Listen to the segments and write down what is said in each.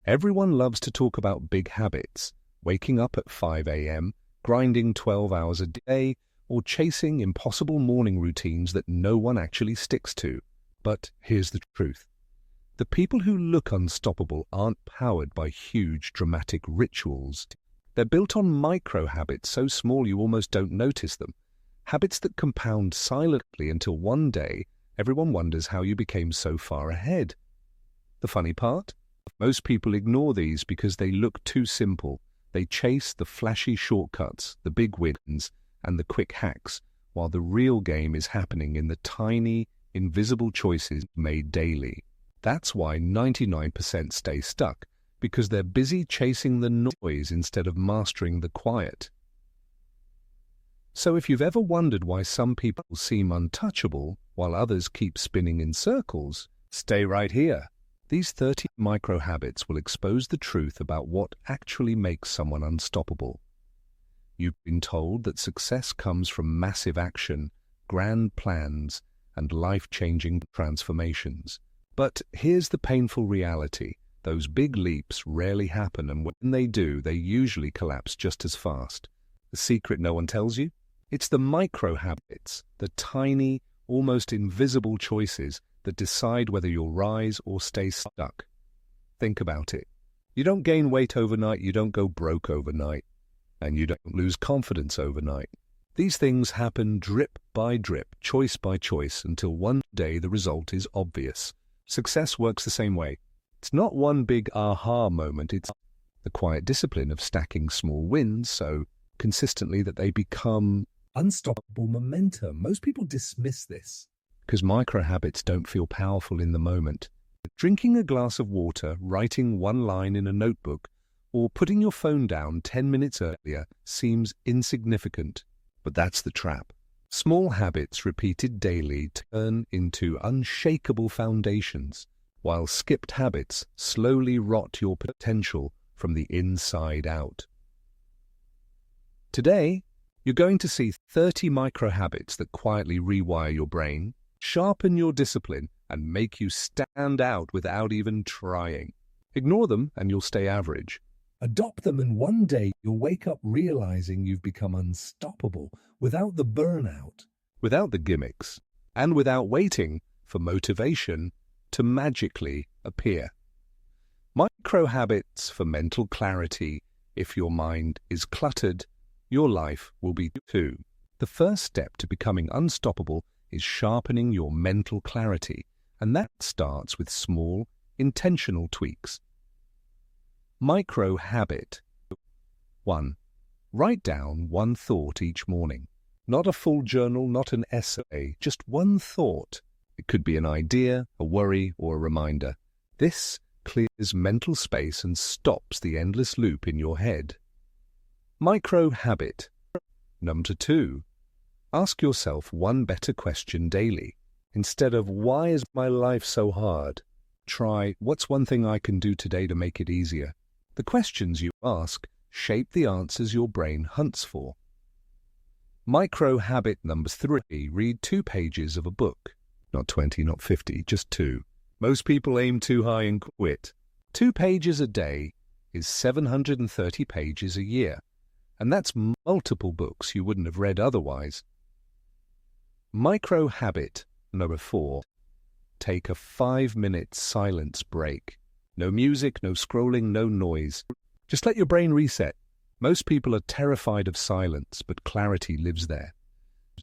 Everyone loves to talk about big habits, waking up at 5 a.m., grinding 12 hours a day, or chasing impossible morning routines that no one actually sticks to. But here's the truth. The people who look unstoppable aren't powered by huge, dramatic rituals. They're built on micro habits so small you almost don't notice them. Habits that compound silently until one day everyone wonders how you became so far ahead. The funny part? Most people ignore these because they look too simple. They chase the flashy shortcuts, the big wins, and the quick hacks, while the real game is happening in the tiny, invisible choices made daily. That's why 99% stay stuck, because they're busy chasing the noise instead of mastering the quiet. So if you've ever wondered why some people seem untouchable while others keep spinning in circles, stay right here. These 30 micro habits will expose the truth about what actually makes someone unstoppable. You've been told that success comes from massive action, grand plans, and life-changing transformations. But here's the painful reality. Those big leaps rarely happen, and when they do, they usually collapse just as fast. The secret no one tells you? It's the micro habits, the tiny, almost invisible choices that decide whether you'll rise or stay stuck. Think about it. You don't gain weight overnight, you don't go broke overnight, and you don't lose confidence overnight. These things happen drip by drip, choice by choice, until one day the result is obvious. Success works the same way. It's not one big aha moment, it's the quiet discipline of stacking small wins so consistently that they become unstoppable momentum. Most people dismiss this because micro habits don't feel powerful in the moment. Drinking a glass of water, writing one line in a notebook, or putting your phone down 10 minutes earlier seems insignificant. But that's the trap. Small habits repeated daily turn into unshakable foundations, while skipped habits slowly rot your potential from the inside out. Today, you're going to see 30 micro habits that quietly rewire your brain, sharpen your discipline, and make you stand out without even trying. Ignore them and you'll stay average. Adopt them and one day you'll wake up realizing you've become unstoppable without the burnout, without the gimmicks, and without waiting for motivation to magically appear. Micro habits for mental clarity. If your mind is cluttered, your life will be too. The first step to becoming unstoppable is sharpening your mental clarity, and that starts with small, intentional tweaks. Micro habit. 1. Write down one thought each morning. Not a full journal, not an essay, just one thought. It could be an idea, a worry, or a reminder. This clears mental space and stops the endless loop in your head. Micro habit. Number 2. Ask yourself one better question daily. Instead of, why is my life so hard? Try, what's one thing I can do today to make it easier? The questions you ask shape the answers your brain hunts for. Micro habit number 3. Read 2 pages of a book. Not 20, not 50, just 2. Most people aim too high and quit. 2 pages a day is 730 pages a year, and that's multiple books you wouldn't have read otherwise. Micro habit number 4. Take a 5-minute silence break. No music, no scrolling, no noise. Just let your brain reset. Most people are terrified of silence, but clarity lives there.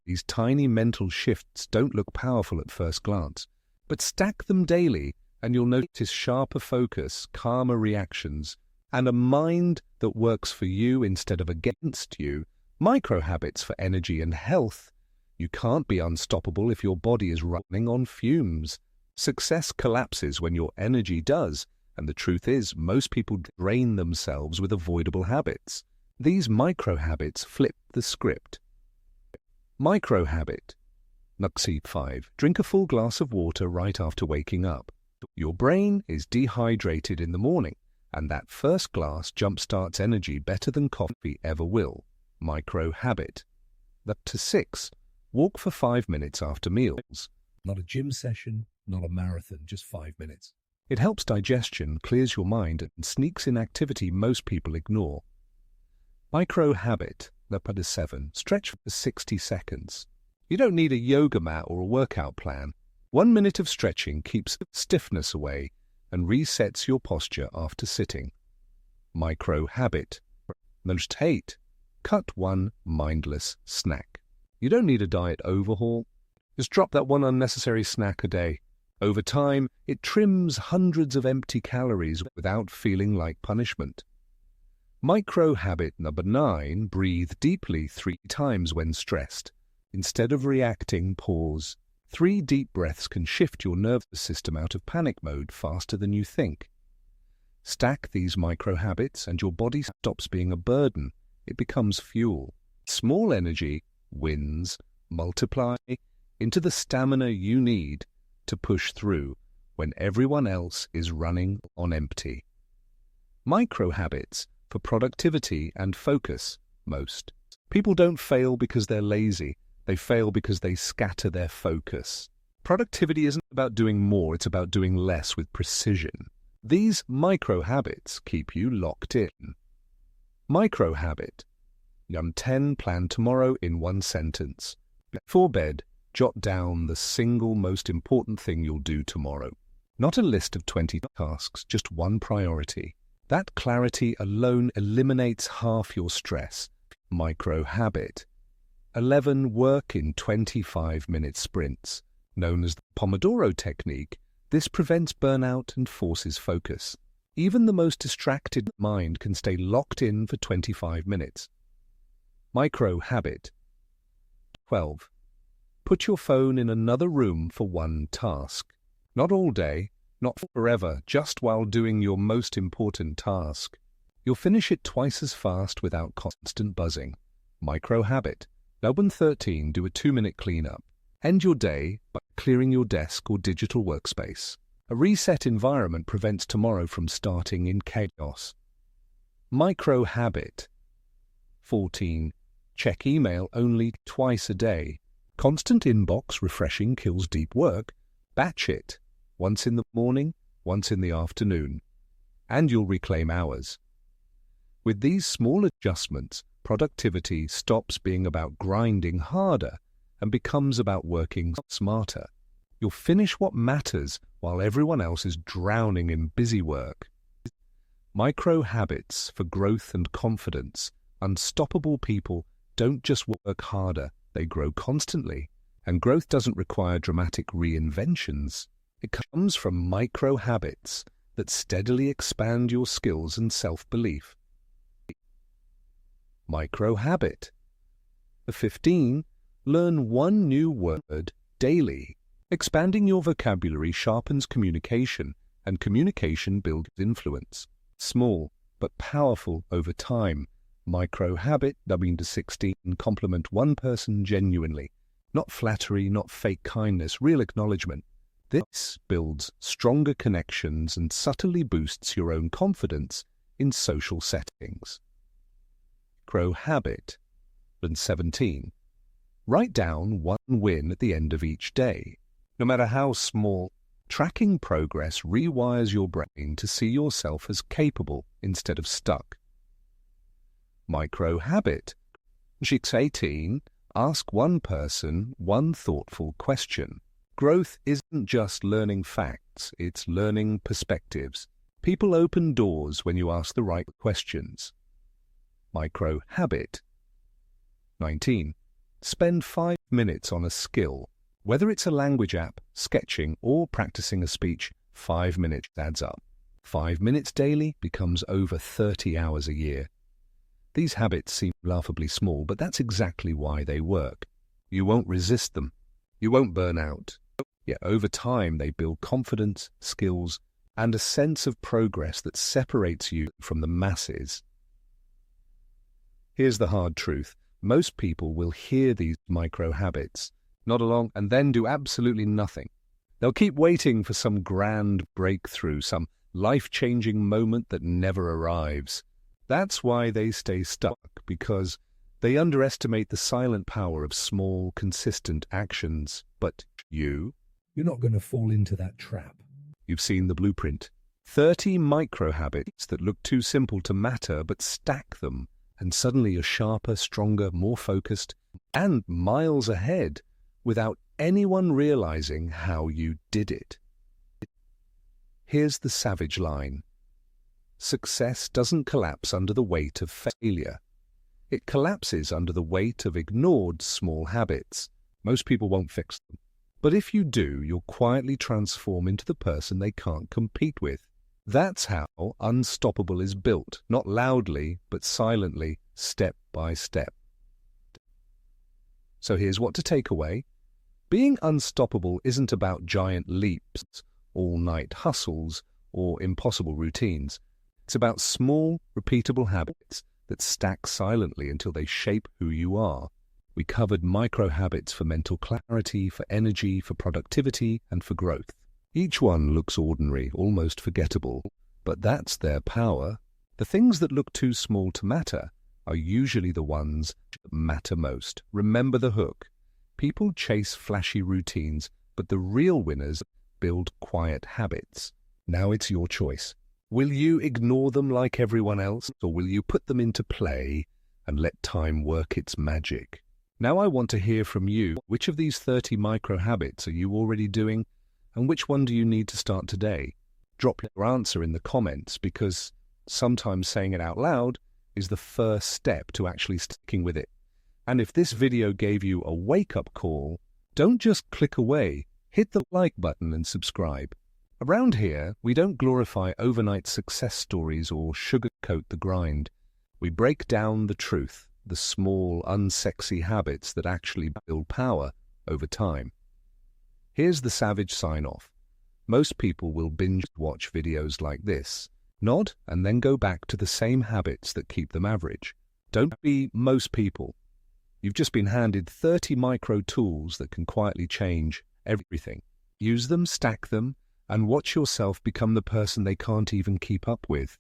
These tiny mental shifts don't look powerful at first glance, but stack them daily and you'll notice sharper focus, calmer reactions, and a mind that works for you instead of against you. Micro habits for energy and health. You can't be unstoppable if your body is running on fumes. Success collapses when your energy does, and the truth is, most people drain themselves with avoidable habits. These micro habits flip the script. Micro habit. Number 5. Drink a full glass of water right after waking up. Your brain is dehydrated in the morning, and that first glass jumpstarts energy better than coffee ever will. Micro habit. Number 6. Walk for 5 minutes after meals. Not a gym session, not a marathon, just 5 minutes. It helps digestion, clears your mind, and sneaks in activity most people ignore. Micro habit, number 7. Stretch for 60 seconds. You don't need a yoga mat or a workout plan. 1 minute of stretching keeps stiffness away and resets your posture after sitting. Micro habit. Number 8. Cut one mindless snack. You don't need a diet overhaul. Just drop that one unnecessary snack a day. Over time, it trims hundreds of empty calories without feeling like punishment. Micro habit number 9. Breathe deeply 3 times when stressed. Instead of reacting, pause. 3 deep breaths can shift your nervous system out of panic mode faster than you think. Stack these micro habits and your body stops being a burden. It becomes fuel. Small energy wins, multiply into the stamina you need to push through when everyone else is running on empty. Micro habits for productivity and focus. Most people don't fail because they're lazy. They fail because they scatter their focus. Productivity isn't about doing more, it's about doing less with precision. These micro habits keep you locked in. Micro habit. Number 10. Plan tomorrow in 1 sentence. Before bed, jot down the single most important thing you'll do tomorrow. Not a list of 20 tasks, just one priority. That clarity alone eliminates half your stress. Micro habit. 11. Work in 25-minute sprints. Known as the Pomodoro technique, this prevents burnout and forces focus. Even the most distracted mind can stay locked in for 25 minutes. Micro habit. 12. Put your phone in another room for one task. Not all day, not forever, just while doing your most important task. You'll finish it twice as fast without constant buzzing. Micro habit. Number 13. Do a 2-minute cleanup. End your day by clearing your desk or digital workspace. A reset environment prevents tomorrow from starting in chaos. Micro habit. 14. Check email only twice a day. Constant inbox refreshing kills deep work. Batch it. Once in the morning, once in the afternoon. And you'll reclaim hours. With these small adjustments, productivity stops being about grinding harder and becomes about working smarter. You'll finish what matters while everyone else is drowning in busy work. Micro habits for growth and confidence. Unstoppable people don't just work harder, they grow constantly. And growth doesn't require dramatic reinventions. It comes from micro habits that steadily expand your skills and self-belief. Micro habit. 15. Learn one new word daily. Expanding your vocabulary sharpens communication, and communication builds influence. Small but powerful over time. Micro habit, 16. Compliment one person genuinely. Not flattery, not fake kindness, real acknowledgement. This builds stronger connections and subtly boosts your own confidence in social settings. Micro habit. 17. Write down one win at the end of each day. No matter how small, tracking progress rewires your brain to see yourself as capable instead of stuck. Micro habit. 18. Ask one person one thoughtful question. Growth isn't just learning facts, it's learning perspectives. People open doors when you ask the right questions. Micro habit. 19. Spend 5 minutes on a skill. Whether it's a language app, sketching, or practicing a speech, 5 minutes adds up. 5 minutes daily becomes over 30 hours a year. These habits seem laughably small, but that's exactly why they work. You won't resist them. You won't burn out. Yet over time they build confidence, skills, and a sense of progress that separates you from the masses. Here's the hard truth. Most people will hear these micro habits, nod along, and then do absolutely nothing. They'll keep waiting for some grand breakthrough, some life-changing moment that never arrives. That's why they stay stuck, because they underestimate the silent power of small, consistent actions. But you're not going to fall into that trap. You've seen the blueprint. 30 micro habits that look too simple to matter, but stack them, and suddenly you're sharper, stronger, more focused, and miles ahead without anyone realizing how you did it. Here's the savage line. Success doesn't collapse under the weight of failure. It collapses under the weight of ignored small habits. Most people won't fix them. But if you do, you'll quietly transform into the person they can't compete with. That's how Unstoppable is built, not loudly, but silently, step by step. So here's what to take away. Being unstoppable isn't about giant leaps, all-night hustles, or impossible routines. It's about small, repeatable habits that stack silently until they shape who you are. We covered micro habits for mental clarity, for energy, for productivity, and for growth. Each one looks ordinary, almost forgettable, but that's their power. The things that look too small to matter are usually the ones that matter most. Remember the hook. People chase flashy routines, but the real winners build quiet habits. Now it's your choice. Will you ignore them like everyone else, or will you put them into play and let time work its magic? Now I want to hear from you. Which of these 30 micro habits are you already doing, and which one do you need to start today? Drop your answer in the comments, because sometimes saying it out loud is the first step to actually sticking with it. And if this video gave you a wake-up call, don't just click away. Hit the like button and subscribe. Around here, we don't glorify overnight success stories or sugarcoat the grind. We break down the truth, the small, unsexy habits that actually build power over time. Here's the savage sign-off. Most people will binge-watch videos like this, nod, and then go back to the same habits that keep them average. Don't be most people. You've just been handed 30 micro tools that can quietly change everything. Use them, stack them, and watch yourself become the person they can't even keep up with.